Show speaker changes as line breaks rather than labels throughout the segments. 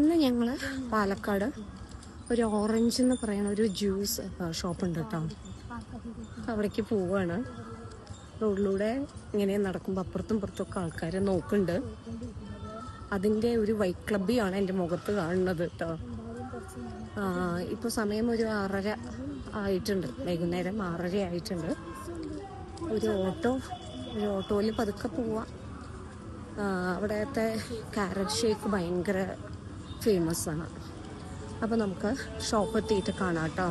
ഇന്ന് ഞങ്ങൾ പാലക്കാട് ഒരു ഓറഞ്ച് എന്ന് പറയുന്ന ഒരു ജ്യൂസ് ഷോപ്പുണ്ട് കേട്ടോ. അവിടേക്ക് പോവാണ്. റോഡിലൂടെ ഇങ്ങനെ നടക്കുമ്പോൾ അപ്പുറത്തും ഇപ്പുറത്തൊക്കെ ആൾക്കാർ നോക്കുന്നുണ്ട്. അതിൻ്റെ ഒരു വൈറ്റ് ക്ലബ്ബിയാണ് എൻ്റെ മുഖത്ത് കാണുന്നത് കേട്ടോ. ഇപ്പോൾ സമയം ഒരു 6:30 ആയിട്ടുണ്ട്, വൈകുന്നേരം 6:30 ആയിട്ടുണ്ട്. ഒരു ഓട്ടോയിൽ പതുക്കെ പോവാം. അവിടുത്തെ ക്യാരറ്റ് ഷേക്ക് ഭയങ്കര ഫേമസ് ആണ്. അപ്പോൾ നമുക്ക് ഷോപ്പ് എത്തിയിട്ട് കാണാം കേട്ടോ.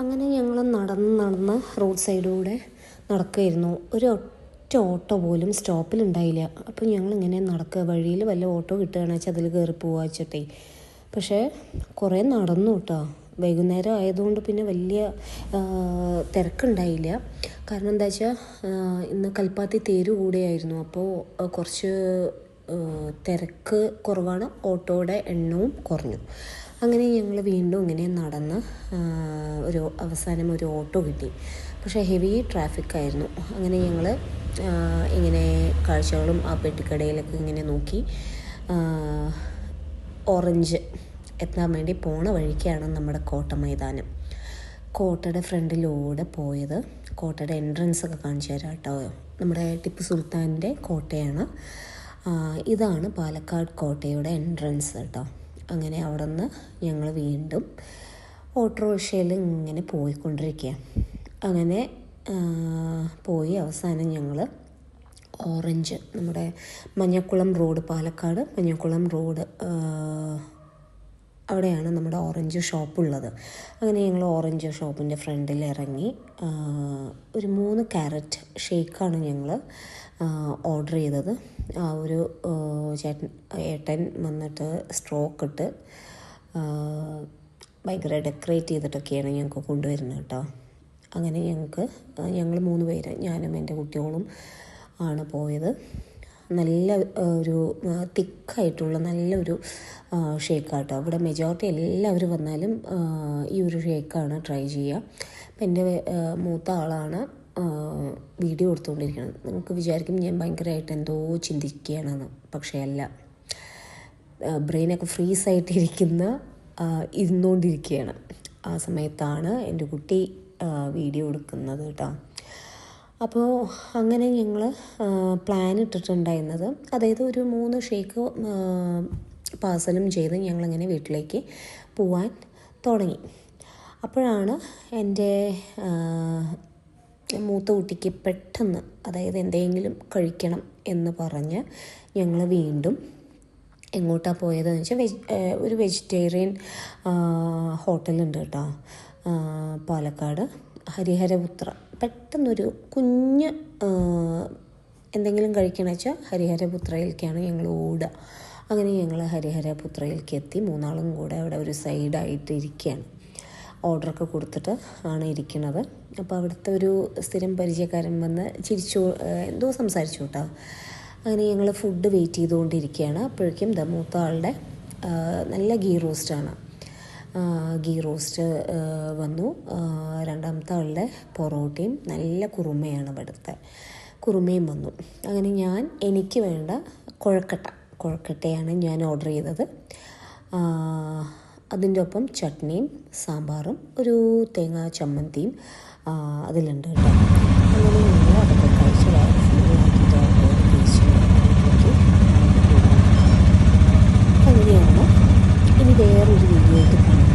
അങ്ങനെ ഞങ്ങൾ നടന്ന് റോഡ് സൈഡിലൂടെ നടക്കുമായിരുന്നു. ഒറ്റ ഓട്ടോ പോലും സ്റ്റോപ്പിലുണ്ടായില്ല. അപ്പോൾ ഞങ്ങളിങ്ങനെ നടക്കുക. വഴിയിൽ വല്ല ഓട്ടോ കിട്ടുകയാണെന്ന് വെച്ചാൽ അതിൽ കയറി പോവാ വെച്ചിട്ടേ. പക്ഷേ കുറേ നടന്നു കേട്ടോ. വൈകുന്നേരം ആയതുകൊണ്ട് പിന്നെ വലിയ തിരക്കുണ്ടായില്ല. കാരണം എന്താ വെച്ചാൽ ഇന്ന് കൽപ്പാത്തി തേര് കൂടെയായിരുന്നു. അപ്പോൾ കുറച്ച് തിരക്ക് കുറവാണ്, ഓട്ടോയുടെ എണ്ണവും കുറഞ്ഞു. അങ്ങനെ ഞങ്ങൾ വീണ്ടും ഇങ്ങനെ നടന്ന് അവസാനം ഒരു ഓട്ടോ കിട്ടി. പക്ഷേ ഹെവി ട്രാഫിക്കായിരുന്നു. അങ്ങനെ ഞങ്ങൾ ഇങ്ങനെ കാഴ്ചകളും ആ പെട്ടിക്കടയിലൊക്കെ ഇങ്ങനെ നോക്കി ഓറഞ്ച് എത്താൻ വേണ്ടി പോണ വഴിക്കാണ് നമ്മുടെ കോട്ട മൈതാനം. കോട്ടയുടെ ഫ്രണ്ടിലൂടെ പോയത്. കോട്ടയുടെ എൻട്രൻസൊക്കെ കാണിച്ചു തരാം കേട്ടോ. നമ്മുടെ ടിപ്പു സുൽത്താൻ്റെ കോട്ടയാണ്. ഇതാണ് പാലക്കാട് കോട്ടയുടെ എൻട്രൻസ് കേട്ടോ. അങ്ങനെ അവിടെ നിന്ന് ഞങ്ങൾ വീണ്ടും ഓട്ടോറിക്ഷയിൽ ഇങ്ങനെ പോയിക്കൊണ്ടിരിക്കുക. അങ്ങനെ പോയി അവസാനം ഞങ്ങൾ ഓറഞ്ച്, നമ്മുടെ മഞ്ഞക്കുളം റോഡ്, പാലക്കാട് മഞ്ഞക്കുളം റോഡ്, അവിടെയാണ് നമ്മുടെ ഓറഞ്ച് ഷോപ്പുള്ളത്. അങ്ങനെ ഞങ്ങൾ ഓറഞ്ച് ഷോപ്പിൻ്റെ ഫ്രണ്ടിൽ ഇറങ്ങി ഒരു 3 ക്യാരറ്റ് ഷേക്കാണ് ഞങ്ങൾ ഓർഡർ ചെയ്തത്. ഒരു ഏട്ടൻ വന്നിട്ട് സ്ട്രോക്ക് ഇട്ട് ഭയങ്കര ഡെക്കറേറ്റ് ചെയ്തിട്ടൊക്കെയാണ് ഞങ്ങൾക്ക് കൊണ്ടുവരുന്നത് കേട്ടോ. അങ്ങനെ ഞങ്ങൾ 3 പേര്, ഞാനും എൻ്റെ കുട്ടികളും ആണ് പോയത്. നല്ല ഒരു തിക്കായിട്ടുള്ള നല്ലൊരു ഷേക്കാട്ടോ. ഇവിടെ മെജോറിറ്റി എല്ലാവരും വന്നാലും ഈ ഒരു ഷേക്കാണ് ട്രൈ ചെയ്യുക. അപ്പം എൻ്റെ മൂത്ത ആളാണ് വീഡിയോ എടുത്തുകൊണ്ടിരിക്കുന്നത്. നിങ്ങൾക്ക് വിചാരിക്കും ഞാൻ ഭയങ്കരമായിട്ട് എന്തോ ചിന്തിക്കുകയാണെന്ന്. പക്ഷേ അല്ല, ബ്രെയിനൊക്കെ ഇരുന്നുകൊണ്ടിരിക്കുകയാണ്. ആ സമയത്താണ് എൻ്റെ കുട്ടി വീഡിയോ എടുക്കുന്നത് കേട്ടോ. അപ്പോൾ അങ്ങനെ ഞങ്ങൾ പ്ലാൻ ഇട്ടിട്ടുണ്ടായിരുന്നത്, അതായത് ഒരു 3 ഷേക്ക് പാഴ്സലും ചെയ്ത് ഞങ്ങളിങ്ങനെ വീട്ടിലേക്ക് പോവാൻ തുടങ്ങി. അപ്പോഴാണ് എൻ്റെ മൂത്ത കുട്ടിക്ക് പെട്ടെന്ന്, അതായത് എന്തെങ്കിലും കഴിക്കണം എന്ന് പറഞ്ഞ് ഞങ്ങൾ വീണ്ടും എങ്ങോട്ടാണ് പോയതെന്ന് വെച്ചാൽ ഒരു വെജിറ്റേറിയൻ ഹോട്ടലുണ്ട് കേട്ടോ പാലക്കാട്, ഹരിഹരപുത്ര. പെട്ടെന്നൊരു കുഞ്ഞ് എന്തെങ്കിലും കഴിക്കണമെന്ന് വെച്ചാൽ ഹരിഹരപുത്രയിലേക്കാണ് ഞങ്ങൾ ഓടുക. അങ്ങനെ ഞങ്ങൾ ഹരിഹരപുത്രയിലേക്ക് എത്തി. 3 ആളും കൂടെ അവിടെ ഒരു സൈഡായിട്ട് ഇരിക്കുകയാണ്. ഓർഡറൊക്കെ കൊടുത്തിട്ട് ആണ് ഇരിക്കുന്നത്. അപ്പോൾ അവിടുത്തെ ഒരു സ്ഥിരം പരിചയക്കാരൻ വന്ന് എന്തോ സംസാരിച്ചു കേട്ടോ. അങ്ങനെ ഞങ്ങൾ ഫുഡ് വെയിറ്റ് ചെയ്തുകൊണ്ടിരിക്കുകയാണ്. അപ്പോഴേക്കും മൂത്ത ആളുടെ നല്ല ഗീ റോസ്റ്റാണ്. ഗീ റോസ്റ്റ് വന്നു. രണ്ടാമത്തെ ആളുടെ പൊറോട്ടയും നല്ല കുറുമയാണ്, ഇവിടുത്തെ കുറുമയും വന്നു. അങ്ങനെ എനിക്ക് വേണ്ട കൊഴക്കട്ടയാണ് ഞാൻ ഓർഡർ ചെയ്തത്. അതിൻ്റെ ഒപ്പം ചട്നിയും സാമ്പാറും ഒരു തേങ്ങാ ചമ്മന്തിയും അതിലുണ്ട് കേട്ടോ. അങ്ങനെ ഞങ്ങൾ അതൊക്കെ കഴിച്ച് അങ്ങനെയാണ്. ഇനി വേറൊരു വീഡിയോ ആയിട്ട് കാണാം.